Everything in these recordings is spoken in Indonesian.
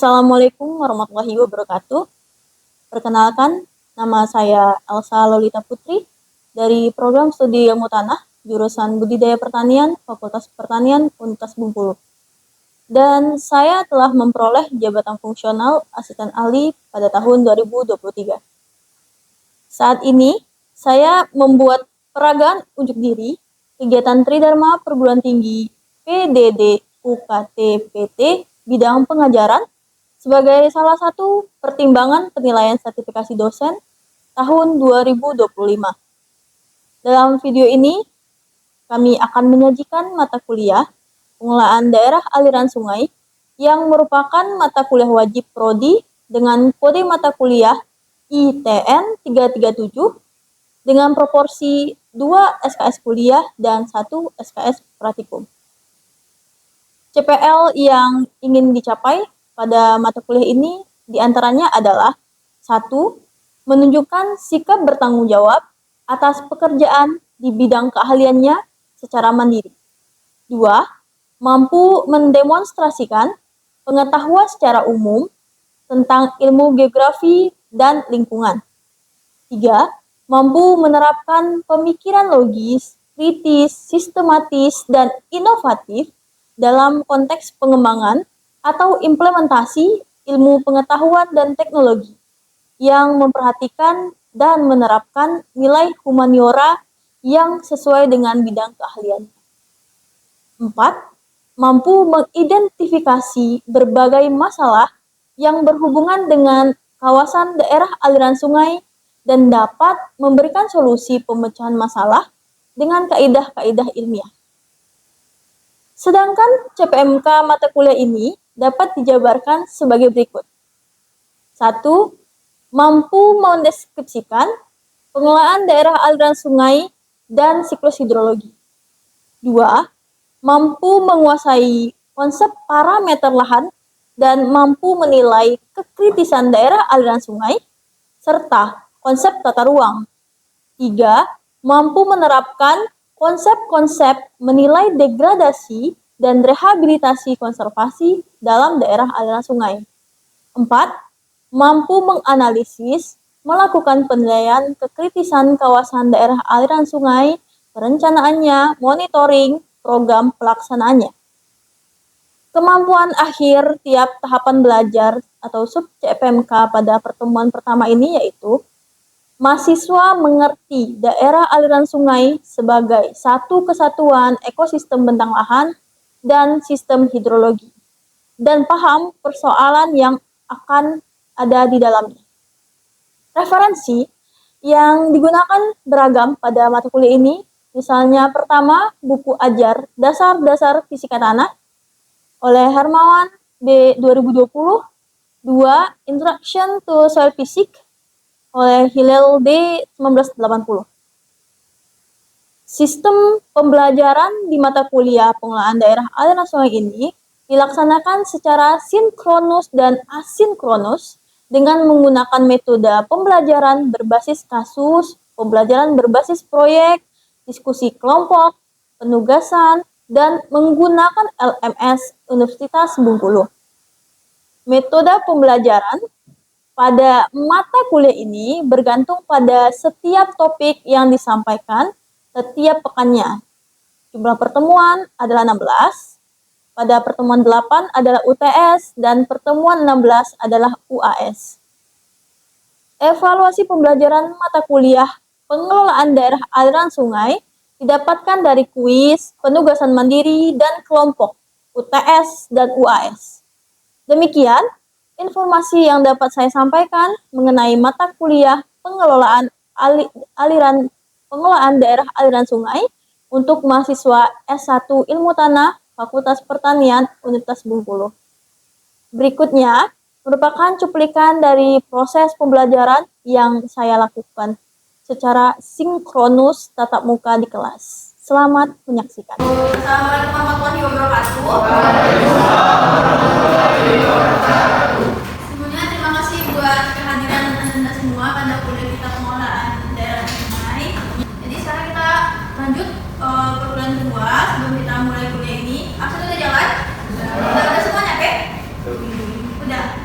Assalamualaikum warahmatullahi wabarakatuh. Perkenalkan, nama saya Elsa Lolita Putri dari Program Studi Ilmu Tanah, jurusan Budidaya Pertanian, Fakultas Pertanian, Universitas Bengkulu. Dan saya telah memperoleh jabatan fungsional asisten ahli pada tahun 2023. Saat ini, saya membuat peragaan unjuk diri kegiatan Tridharma Perguruan Tinggi PDD UKT PT bidang pengajaran sebagai salah satu pertimbangan penilaian sertifikasi dosen tahun 2025. Dalam video ini, kami akan menyajikan mata kuliah pengelolaan daerah aliran sungai yang merupakan mata kuliah wajib prodi dengan kode mata kuliah ITN 337 dengan proporsi 2 SKS kuliah dan 1 SKS praktikum. CPL yang ingin dicapai pada mata kuliah ini diantaranya adalah 1. Menunjukkan sikap bertanggung jawab atas pekerjaan di bidang keahliannya secara mandiri. 2. Mampu mendemonstrasikan pengetahuan secara umum tentang ilmu geografi dan lingkungan. 3. Mampu menerapkan pemikiran logis, kritis, sistematis, dan inovatif dalam konteks pengembangan atau implementasi ilmu pengetahuan dan teknologi yang memperhatikan dan menerapkan nilai humaniora yang sesuai dengan bidang keahlian. 4. Mampu mengidentifikasi berbagai masalah yang berhubungan dengan kawasan daerah aliran sungai dan dapat memberikan solusi pemecahan masalah dengan kaidah-kaidah ilmiah. Sedangkan CPMK mata kuliah ini dapat dijabarkan sebagai berikut. 1. Mampu mendeskripsikan pengelolaan daerah aliran sungai dan siklus hidrologi. 2. Mampu menguasai konsep parameter lahan dan mampu menilai kekritisan daerah aliran sungai serta konsep tata ruang. 3. Mampu menerapkan konsep-konsep menilai degradasi dan rehabilitasi konservasi dalam daerah aliran sungai. 4. Mampu menganalisis, melakukan penilaian kekritisan kawasan daerah aliran sungai, perencanaannya, monitoring, program pelaksanaannya. Kemampuan akhir tiap tahapan belajar atau sub CPMK pada pertemuan pertama ini yaitu mahasiswa mengerti daerah aliran sungai sebagai satu kesatuan ekosistem bentang lahan dan sistem hidrologi, dan paham persoalan yang akan ada di dalamnya. Referensi yang digunakan beragam pada mata kuliah ini, misalnya pertama, buku ajar Dasar-Dasar Fisika Tanah oleh Hermawan B. 2020, 2. Introduction to Soil Physics oleh Hillel D. 1980. Sistem pembelajaran di mata kuliah pengelolaan daerah aliran sungai ini dilaksanakan secara sinkronus dan asinkronus dengan menggunakan metode pembelajaran berbasis kasus, pembelajaran berbasis proyek, diskusi kelompok, penugasan, dan menggunakan LMS Universitas Bengkulu. Metode pembelajaran pada mata kuliah ini bergantung pada setiap topik yang disampaikan setiap pekannya. Jumlah pertemuan adalah 16, pada pertemuan 8 adalah UTS, dan pertemuan 16 adalah UAS. Evaluasi pembelajaran mata kuliah pengelolaan daerah aliran sungai didapatkan dari kuis, penugasan mandiri, dan kelompok, UTS dan UAS. Demikian informasi yang dapat saya sampaikan mengenai mata kuliah pengelolaan pengelolaan daerah aliran sungai untuk mahasiswa S1 Ilmu Tanah Fakultas Pertanian Universitas Bengkulu. Berikutnya merupakan cuplikan dari proses pembelajaran yang saya lakukan secara sinkronus tatap muka di kelas. Selamat menyaksikan. Assalamualaikum warahmatullahi wabarakatuh. Sebelumnya terima kasih buat kehadiran Anda semua pada kuliah kita pengelolaan daerah sungai. Jadi sekarang kita lanjut perkuliahan kedua. Sebelum kita mulai kuliah ini, absen udah jalan? Udah semuanya, oke? Udah.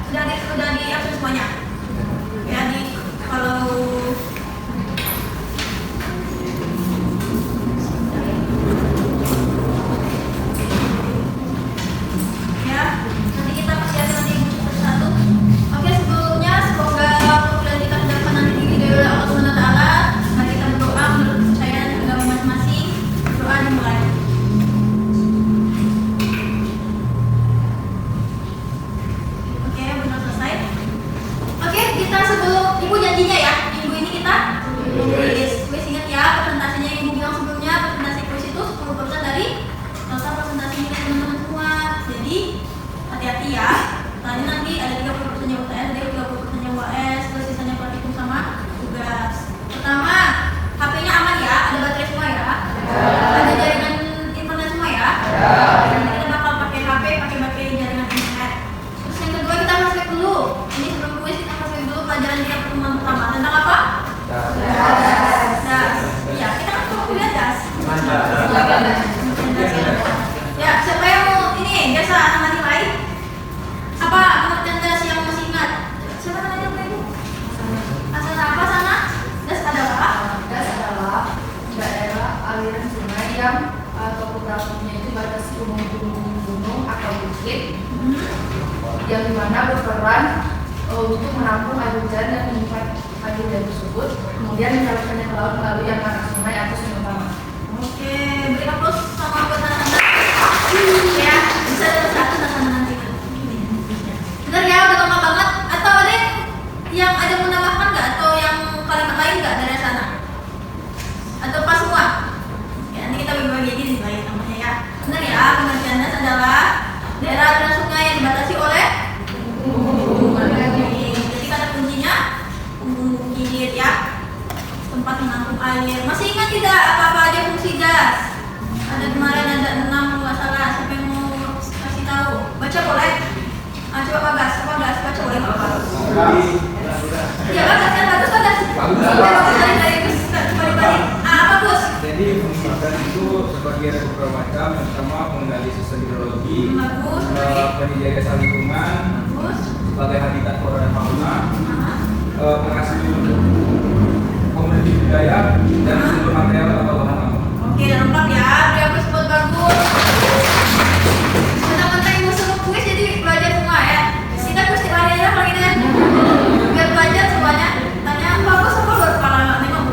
yang topografinya itu batas gunung-gunung atau bukit yang dimana berperan untuk menampung air hujan dan menyimpan air hujan tersebut, kemudian menyalurkannya ke laut melalui yang mana sungai atau sungai utama. Oke, beri aplaus sama buat anak-anak. Ya, bisa ada satu anak-anak nanti. Benar ya, udah lama banget. Atau ada yang ada mau nambahkan nggak? Atau yang kalimat lain nggak dari sana? Atau pas semua? Ya, nanti kita bagi-bagi aja nih baik namanya ya. Benar ya, pengertiannya adalah daerah aliran sungai yang dibatasi oleh jadi kata kuncinya bukit ya, tempat menampung air. Masih ingat tidak apa-apa aja fungsi gas? Ada kemarin ada 6 kalau nggak salah. Siapa yang mau kasih tahu? Baca boleh? Coba Bagas, baca boleh nggak Bagas? Ya Bagas kan bagus Bagas. Bagus dari Gus balik-balik. Apa Gus? Jadi fungsi gas itu sebagai ada beberapa macam. Yang pertama mengenali sistem hidrologi, Bagus. penyedia daya lingkungan, Bagus. sebagai habitat flora dan fauna, penghasil komoditi budaya dan sumber material atau bahan tambang. Oke, lengkap ya. Dia Gus buat bagus. Mentang-mentang ibu suruh kuis jadi belajar semua ya. Kita kuis tiap hari aja kalau gitu ya. Biar belajar semuanya. Tanya bagus apa baru pengalaman memang.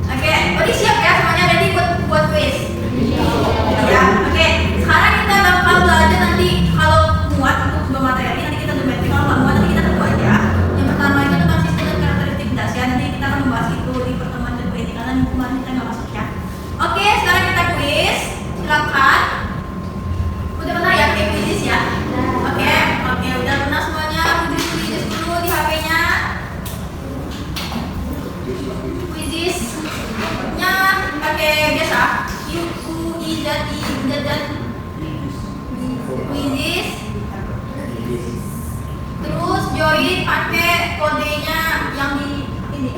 Oke, Odi siap ya semuanya ready buat kuis. Ya, oke. Sekarang kita bakal belajar nanti kalau muat untuk sebuah materi nanti kita debat. Kalau nggak muat nanti kita tentu aja. Yang pertama itu tentang sistem dan karakteristik gas ya. Nanti kita akan membahas itu di pertemuan kedua ini karena kemarin kita nggak masuk ya. Oke, sekarang kita kuis. Silakan. Udah pernah ya pakai quiz ya? Oke, udah pernah semuanya. Quiz dulu di HP-nya. Quiz-nya pakai biasa. QUIZ dan quiz. Terus join pakai kodenya yang di ini.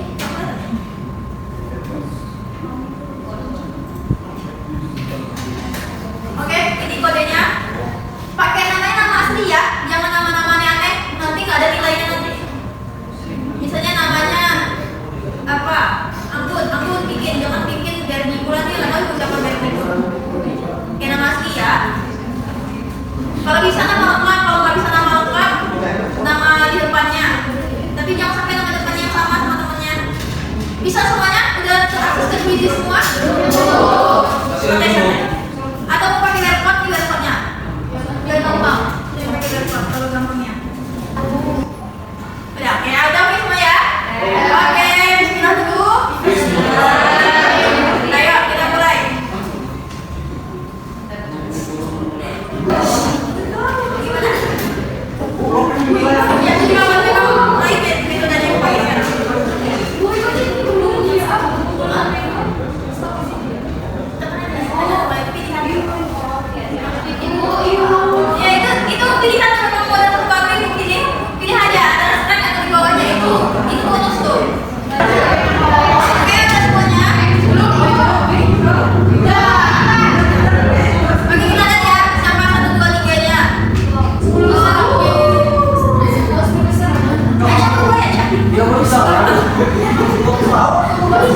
Oke, ini kodenya. Pakai namanya nama asli ya, jangan nama-nama aneh. Nanti nggak ada nilainya nanti. Misalnya namanya apa? Anggun bikin, jangan bikin biar bulan dia nggak tahu siapa biar bikin. Oke, nama asli ya. Kalau bisa nama lengkap, kalau nggak bisa nama lengkap, nama di depannya. Tapi jangan sampai nama depannya yang sama sama temennya. Bisa semuanya? Udah terakses ke quiz semua? Atau mau pakai laptop di laptopnya? Biar gampang. Jadi pakai laptop kalau gampangnya. Udah, oke, udah oke semua ya? Oke, bismillah dulu. Ayo, kita mulai. Gimana? Ya, jadi awalnya kamu mulai metode yang baik ya. Ya itu pilihan memang mau dapat pabrik pilih aja antara strike atau di bawahnya itu bonus tuh. Oke udah semuanya. Bagi kita lihat ya sama 1, 2, 3 nya.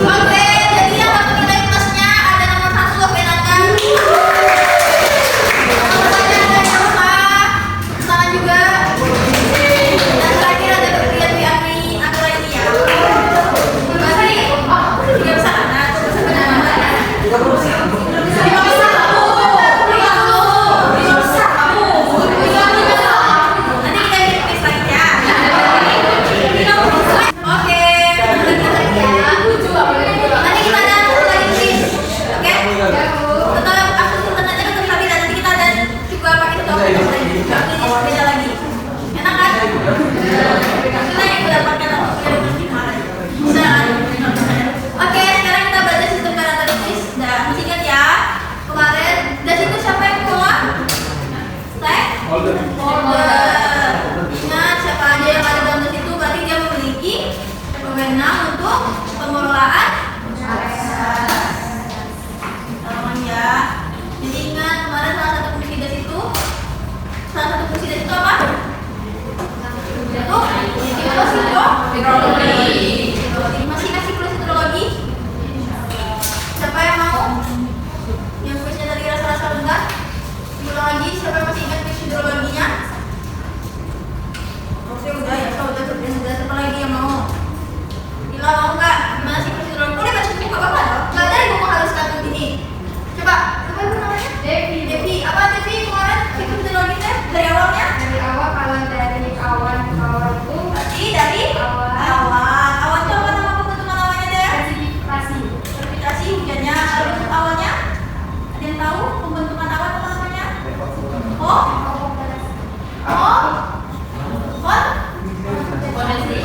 Oke, jadi yang dapat nilai plusnya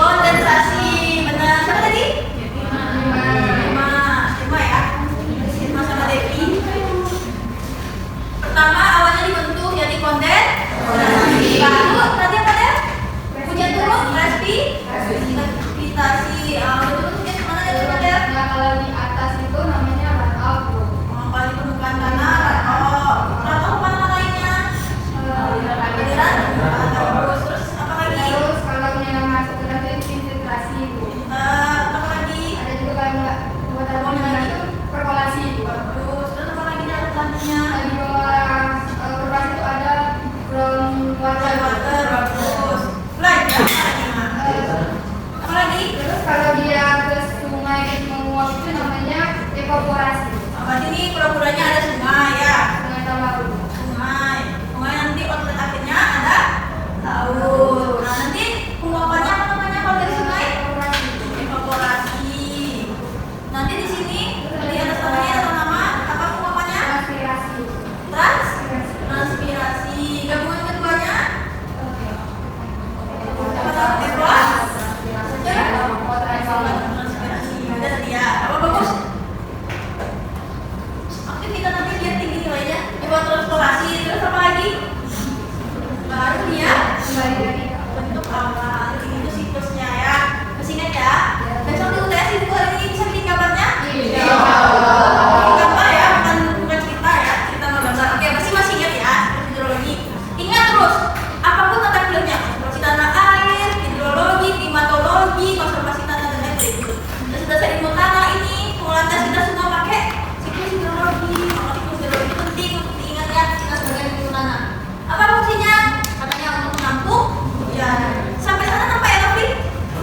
Kondensasi. Benar. Siapa tadi? Lima ya. Lima sama Devi. Pertama awalnya dibentuk jadi kondensasi. Lalu tadi apa deh? Hujan turun, presipitasi. Turun hujan kemana ya turun deh? Nah, kalau di atas itu namanya runoff, Bu. Kalau di permukaan tanah, runoff apa lainnya? Aliran. Terus apa lagi? Terus kalau yang masuk ke dalam itu infiltrasi, Bu. Apa lagi? Ada juga kalau buat apa itu perkolasi, Bu. Terus apa lagi ada tandanya? Di bawah perkolasi itu ada groundwater. Water, bagus. Lagi apa lagi? Terus kalau dia ke sungai itu menguap itu namanya evaporasi. Berarti ini pura-puranya ada sungai ya. Sungai Tamaru. Sungai nanti outlet akhirnya ada laut. Nah nanti penguapannya apa namanya kalau dari sungai? Evaporasi. Nanti di sini di atas tanahnya ada nama apa penguapannya? Transpirasi. Transpirasi. Gabungan keduanya? Apa tahu? Transpirasi. Ada tadi ya. Apa bagus? Aktif kita nanti biar tinggi nilainya. Evapotranspirasi. Terus apa lagi? Baru dia Kembali lagi. bentuk awal. Ini itu siklusnya ya. Masih ingat ya? Besok di UTS itu hari ini bisa bikin gambarnya? Iya. Gambar ya, bukan cerita ya. Cerita sama gambar. Oke, masih ingat ya? Hidrologi. Ingat terus. Apapun tata kelompoknya, konservasi tanah air, hidrologi, klimatologi, konservasi tanah dan lain-lain. Dan sudah saya ilmu tanah ini, pengelolaan tes kita semua pakai siklus hidrologi. Maka siklus hidrologi penting untuk diingat ya kita sebagai ilmu tanah. Apa fungsinya? Katanya untuk menampung hujan. Sampai sana nampak ya, Novi?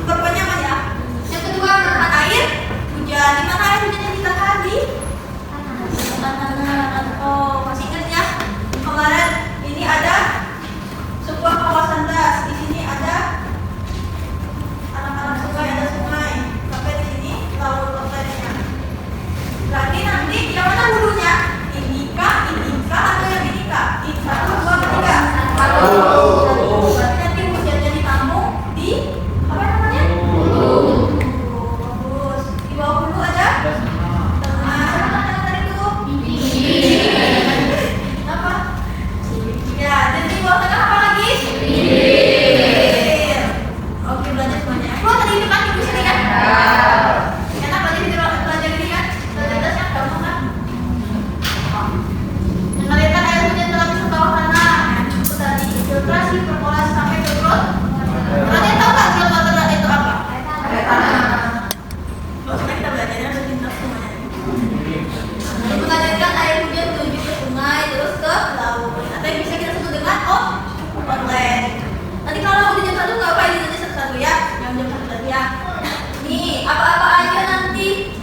Berapa nyaman ya? Yang kedua, menahan air hujan. Di mana air hujan yang ditahan di tanah. Oh, masih ingat ya? Kemarin ini ada sebuah kawasan das. Di sini ada anak-anak sungai, ada sungai. Sampai di sini laut outletnya. Berarti nanti yang mana hulunya? Inika atau yang inika? Satu, dua, tiga. Berarti nanti hujannya ditampung di apa namanya? Bagus. Di bawah hulu ada? Tengah. Siapa yang tadi tuh? Apa? Ya, dan di bawah tengah apa lagi? Oke, belajar semuanya. Lo tadi itu kan ibu sini kan? Enak belajar ini kan? Belajar dasnya gampang kan? Mengalirkan air hujan dalam ke bawah tanah. Itu tadi filtrasi, perkolasi sampai ke growth. Kalian tahu nggak growth itu apa? Air tanah. Maksudnya kita belajarnya berlintas semuanya. Mengalirkan air hujan menuju ke sungai terus ke laut. Atau yang bisa kita sebut dengan outlet. Nanti kalau udah jam 1 nggak apa ini nanti satu-satu ya. Jam 1 tadi ya. Nih apa-apa aja nanti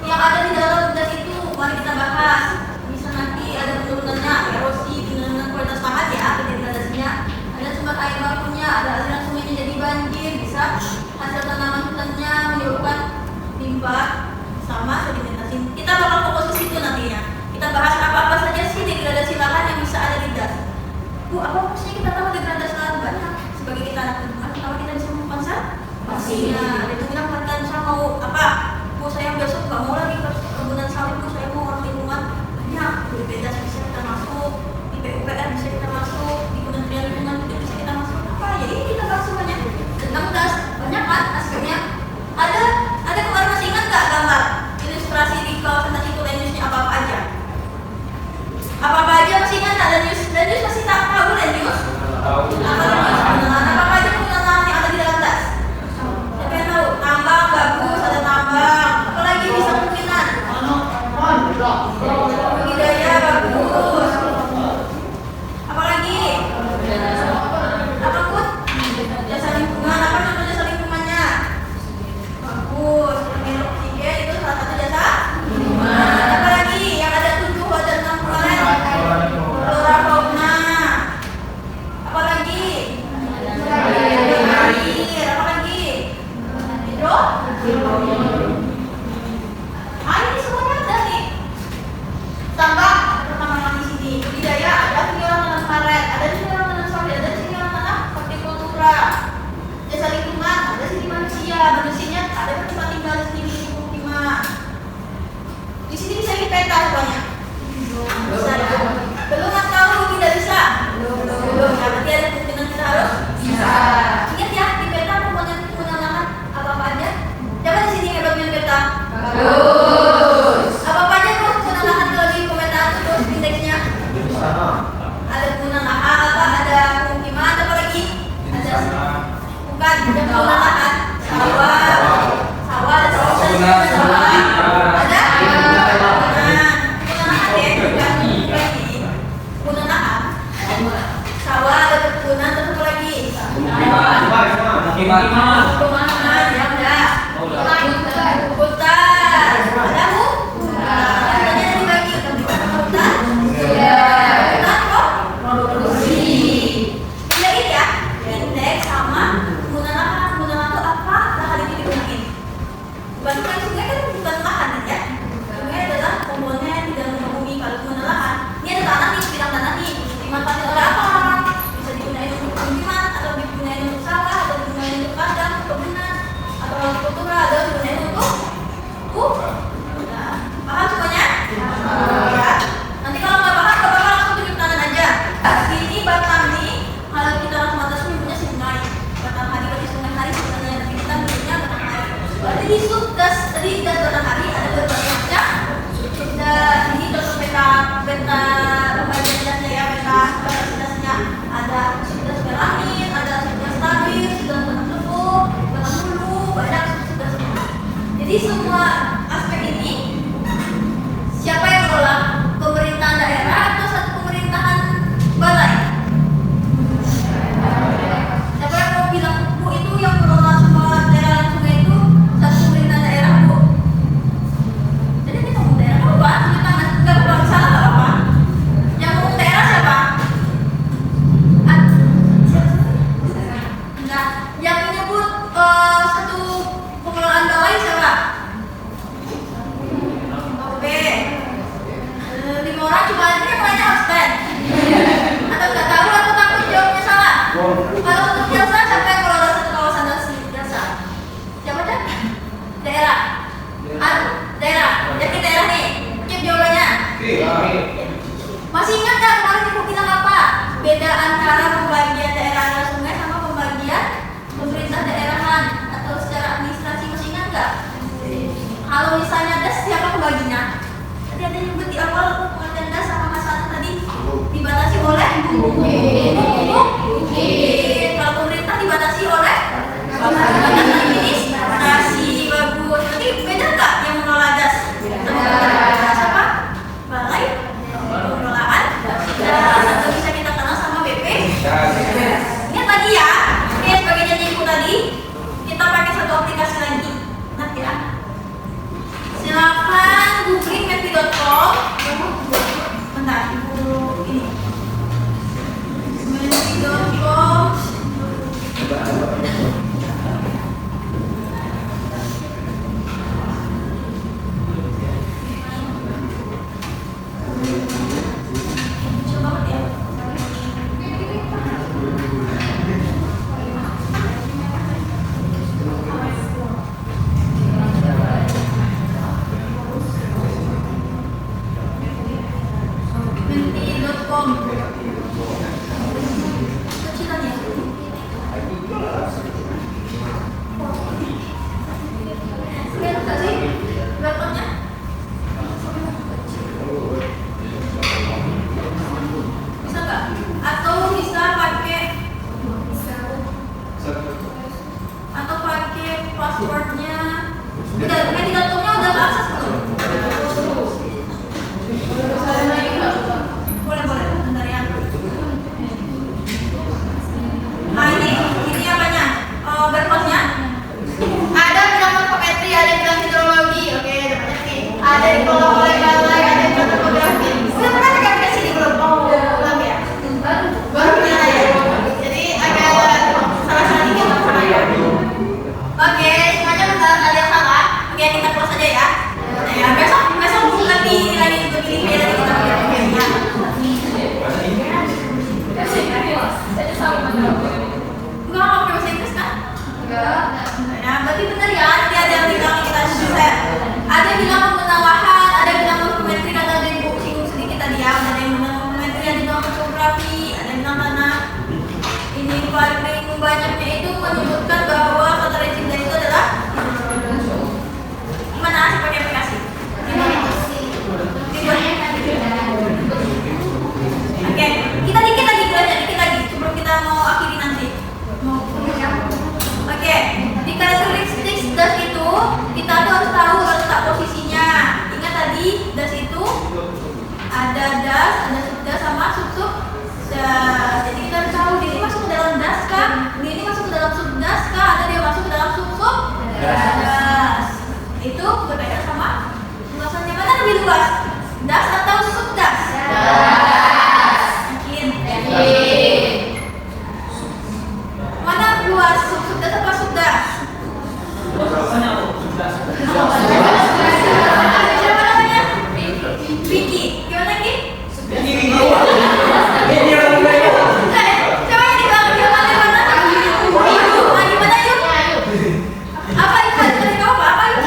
yang ada di dalam das itu mari kita bahas. Bisa nanti ada penurunannya, erosi, penurunan kualitas tanah ya, degradasinya. Ada sumber air bakunya, ada aliran sungainya jadi banjir, bisa hasil tanaman hutannya menyebabkan limbah sama sedimentasi. Kita bakal fokus ke situ nantinya. Kita bahas apa-apa saja sih degradasi lahan yang bisa ada di das. Bu, apa maksudnya kita tahu degradasi lahan banyak? Sebagai kita anak lingkungan, pertama kita bisa mengkonservasinya. Itu bilang kan saya mau apa? Bu, saya besok nggak mau lagi ke kebunan sawit. Bu, saya mau orang lingkungan. Banyak. Di BEDAS bisa kita masuk, di PUPR bisa kita masuk, di Kementerian Lingkungan Hidup bisa kita masuk. Apa? Ya ini kita bahas semuanya tentang das. Banyak kan aspeknya. Ada kemarin masih ingat nggak gambar ilustrasi di kawasan das itu land-use-nya apa-apa aja? Apa-apa aja masih ingat nggak land-use? Land-use masih tahu land-use? Apa land-use? Apa aja penggunaan lahan yang ada di dalam das? Siapa yang tahu? Tambang bagus, ada tambang. Apalagi bisa kemungkinan? Budidaya bagus. Apalagi? Apa Kut? Jasa lingkungan. Apa contoh jasa lingkungannya? Bagus. Minum oksigen itu salah satu jasa lingkungan. Apa lagi? Yang ada 7 dan 6 kemarin? Flora fauna. Apa lagi? Air. Apa lagi? Hidro? Ah, ini semuanya ada nih. peta semuanya? Bisa ya? Belum atau tidak bisa? Belum. Nah, berarti ada kemungkinan kita harus bisa. Ingat ya, di peta menggunakan apa-apa aja. Coba di sini hebat main peta. Apa-apa aja bro menggunakan kalau di pemetaan terus indeksnya? Ada penggunaan apa? Ada pemukiman, ada apa lagi? Ada bukan, ada penggunaan lahan. Sawah, ada sawah. Ada penggunaan ya, bukan lagi. Penggunaan lahan. Sawah, ada perkebunan, terus apa lagi? Pemukiman. Perumahan, ya udah. Hutan, ada hutan. Hutannya dibagi hutan. Hutan kok? Produksi. Bedain ya, indeks sama penggunaan lahan itu apa? Lahan ini digunain. Bukan sungai kan bukan lahan ya. Sungai adalah komponen di dalam bumi. Kalau penggunaan lahan, ini ada tanah nih, bidang tanah nih. Dimanfaatkan oleh apa? Bisa digunakan untuk pemukiman, atau digunakan untuk sawah, atau digunakan untuk ladang, perkebunan, atau agrikultura, atau digunakan untuk nah, paham semuanya? Ya. Nanti kalau nggak paham, bapak langsung tunjuk tangan aja. Ini batang nih, kalau kita langsung atas punya sungai. Batang hari berarti sungai hari sebenarnya, tapi kita punya batang hari. Berarti di subdas tadi dan batang hari ada berbagai macam. Sudah ini contoh peta pembagian dasnya ya, peta dasnya ada subdas berangin, ada subdas stabil, subdas batang tebu, batang hulu, banyak subdas semua. Jadi semua aspek ini siapa yang mengelola? Pemerintahan daerah atau satu pemerintahan balai? Siapa yang mau bilang Bu itu yang mengelola semua daerah dan sungai itu satu pemerintahan daerah Bu? Jadi kita ngomong daerah apa? Tunjuk tangan, nggak apa-apa, salah nggak apa-apa. Yang ngomong daerah siapa? Nah, yang menyebut satu pengelolaan balai siapa? Oke. 5 orang cuma ini yang lainnya abstain. Atau nggak tahu atau takut jawabnya salah? Kalau untuk jasa siapa yang mengelola satu kawasan dan jasa? Siapa aja? Daerah. Daerah. Jadi daerah nih. Cek jawabannya. Masih ingat nggak kemarin ibu bilang apa? Beda antara pembagian daerah dan sungai sama pembagian pemerintah daerahan atau secara administrasi, masih ingat nggak? Kalau misalnya das, siapa pembaginya? Tadi ada nyebut di awal pengertian das sama masalah tadi dibatasi oleh kalau pemerintah dibatasi oleh administrasi. Bagus. Nanti beda nggak yang mengelola das? Das apa? Balai pengelolaan das, atau bisa kita kenal sama BP. Ingat lagi ya. Oke, sebagai janji ibu tadi kita pakai satu aplikasi lagi. Nah ya. Silakan googling mappi.com. Bentar, ibu ini. luas? Das atau subdas? Yakin? Mana luas? Subdas apa subdas? Siapa namanya? Vicky. Gimana Ki? Coba ini bang, gimana? Gimana yuk? Apa itu tadi kau apa yuk?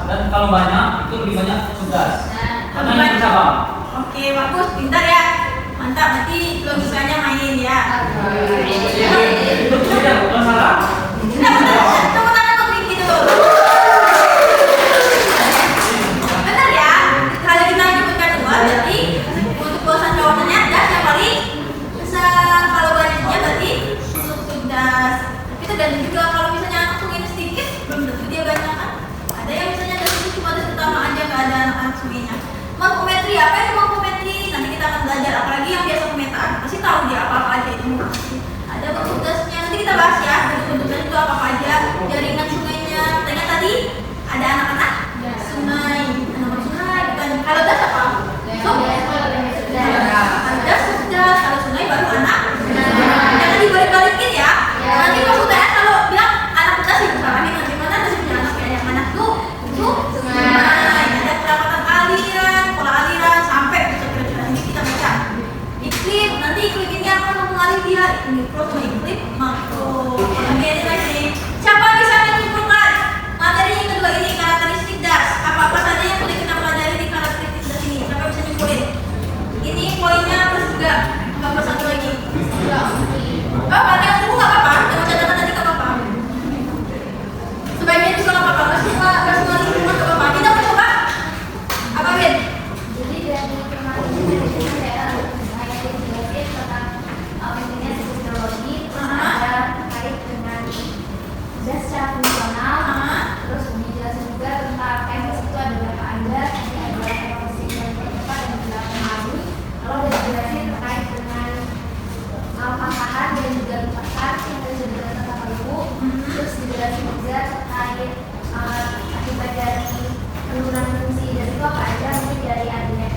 Dan kalau banyak itu lebih banyak tugas. Karena ini bisa bang. Oke, bagus, pintar ya. Mantap, nanti logikanya main ya. Itu sudah bukan salah. Nah, tepuk tangan untuk Vicky dulu. Benar ya. Kalau kita menyebutkan dua, berarti untuk bosan jawabannya das yang paling besar. Kalau banyaknya berarti subdas. Tapi tergantung juga kalau misalnya anak sungainya sedikit, belum tentu dia banyak kan. Ada yang misalnya das itu cuma das utama aja, nggak ada anak sungainya. Morfometri, apa itu morfometri? Nanti kita akan belajar, apalagi yang biasa pemetaan. Pasti tahu dia apa-apa aja itu morfometri. Ada bentuk dasnya, nanti kita bahas ya. Bentuk das itu apa aja? Jaringan sungainya. Tanya tadi ada anak-anak sungai, anak sungai. Bukan kalau das apa? Das subdas, kalau sungai baru anak. Jangan dibalik-balikin ya. Nanti pas UTS kalau bilang anak das itu salahin nanti mana das punya anak kayak yang anak tuh sungai. Ada perapatan aliran, pola aliran sampai bisa kira-kira ini kita baca. Iklim, nanti iklim ini akan mengalir dia mikro sama iklim makro. Oke, lagi. Siapa bisa menyimpulkan materi yang kedua ini karakteristik das? Apa saja yang boleh kita pelajari di karakteristik das ini? Siapa bisa nyimpulin? Ini poinnya plus juga. Apa satu lagi? Oh, berarti aku nggak apa-apa. Dengan catatan tadi nggak apa-apa. Sebaiknya juga nggak apa-apa. Nggak semua nggak apa-apa. Kita mau coba. Apa Ben? Jadi dari kemarin itu saya banyak dijelasin tentang intinya fisiologi, terus ada terkait dengan das secara fungsional, terus dijelasin juga tentang chemistry itu ada berapa adat, nanti ada chemistry yang terdekat dan juga pengaruh. Lalu udah dijelasin terkait dengan pangkahan dan juga lipasan yang tadi sudah dijelasin sama ibu, terus dijelasin juga terkait akibat dari penurunan fungsi das itu apa aja, mungkin dari adanya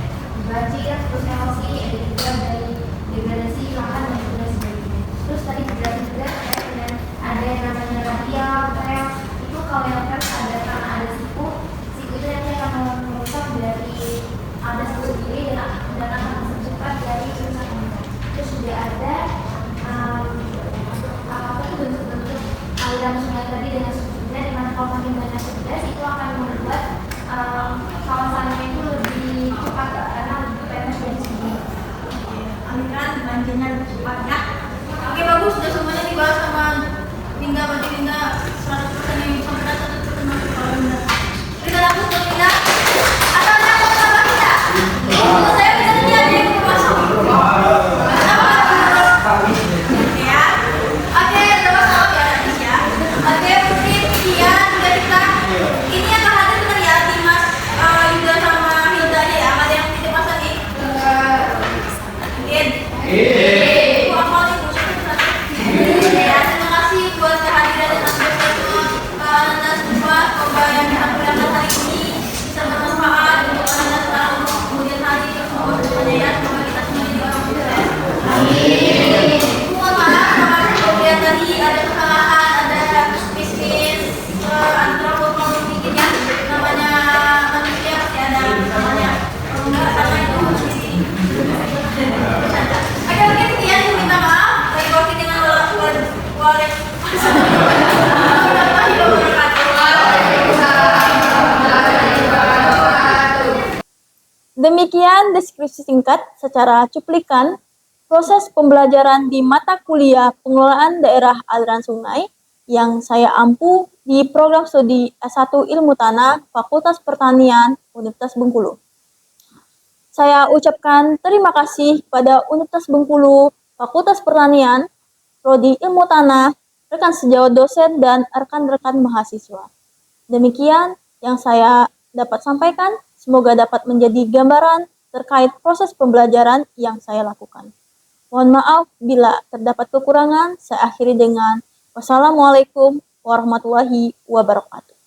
banjir, terus emosi, ada juga dari degradasi lahan dan juga sebagainya. Terus tadi dijelasin juga terkait dengan ada yang namanya radial, rel. Itu kalau yang rel ada karena ada siku itu nanti akan merusak dari das itu sendiri dan akan mempercepat dari kerusakan. Terus juga ada apa itu bentuk-bentuk aliran sungai tadi dengan subsida, di mana kalau makin banyak subsida itu akan membuat kawasannya itu lebih cepat karena lebih panas dari sini. Aliran banjirnya lebih cepat ya. Oke, bagus. Sudah semuanya dibahas sama Linda. Berarti Linda 100% yang bisa berat 100% masuk kalau Linda. Kita langsung ke Linda. Atau ada yang mau tambah Linda? Menurut saya bisa jadi ada yang mau masuk. Oke ya. Oke, udah masuk ya Radis ya. Oke, Putri, Kian, juga kita. Ini yang akan hadir benar ya, Dimas, Yuda sama Hilda aja ya. Ada yang titip masa nih? Mungkin. Ibu hafal nih, Bu. Ya, terima kasih buat kehadiran dan antusiasme Anda semua. Semoga yang kita kuliahkan hari ini bisa bermanfaat untuk Anda sekarang untuk kemudian hari semoga berjaya ya. Semoga kita semua jadi orang sukses. Amin. Mohon maaf kalau kemudian tadi ada kesalahan, ada miss antropologi sedikit ya. Namanya manusia pasti ada kesalahannya. Kalau enggak sama itu sendiri. Oke, sekian minta maaf. Lagi dengan wallet. Demikian deskripsi singkat secara cuplikan proses pembelajaran di mata kuliah pengelolaan daerah aliran sungai yang saya ampu di program studi S1 Ilmu Tanah Fakultas Pertanian Universitas Bengkulu. Saya ucapkan terima kasih pada Universitas Bengkulu, Fakultas Pertanian, Prodi Ilmu Tanah, rekan sejawat dosen, dan rekan-rekan mahasiswa. Demikian yang saya dapat sampaikan. Semoga dapat menjadi gambaran terkait proses pembelajaran yang saya lakukan. Mohon maaf bila terdapat kekurangan. Saya akhiri dengan wassalamualaikum warahmatullahi wabarakatuh.